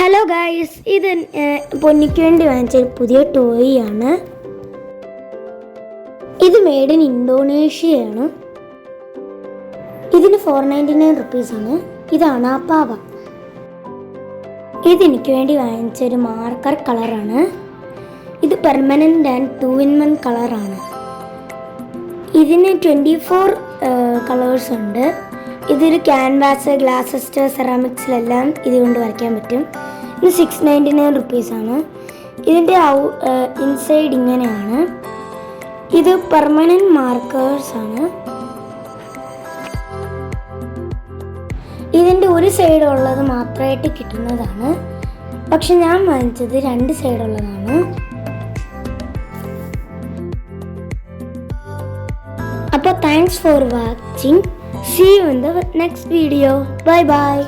Hello guys, ഇത് പൊന്നിക്ക് വേണ്ടി വാങ്ങിച്ചൊരു പുതിയ ടോയ് ആണ്. ഇത് മെയ്ഡ് ഇൻ ഇന്തോനേഷ്യയാണ്. ഇതിന് 499 റുപ്പീസാണ്. ഇതാണ് ആ പാവ. ഇതെനിക്ക് വേണ്ടി വാങ്ങിച്ചൊരു മാർക്കർ കളറാണ്. ഇത് പെർമനൻ്റ് ആൻഡ് 2-in-1 കളറാണ്. ഇതിന് 24 കളേഴ്സ് ഉണ്ട്. ഇതൊരു ക്യാൻവാസ്, ഗ്ലാസസ്, സെറാമിക്സിലെല്ലാം ഇതുകൊണ്ട് വരയ്ക്കാൻ പറ്റും. ഇത് 699 റുപ്പീസാണ്. ഇതിൻ്റെ ഇൻസൈഡ് ഇങ്ങനെയാണ്. ഇത് പെർമനൻറ്റ് മാർക്കേഴ്സാണ്. ഇതിൻ്റെ ഒരു സൈഡ് ഉള്ളത് മാത്രമായിട്ട് കിട്ടുന്നതാണ്. പക്ഷെ ഞാൻ വാങ്ങിച്ചത് 2 സൈഡുള്ളതാണ്. അപ്പോൾ thanks for watching. See you in the next video. Bye bye.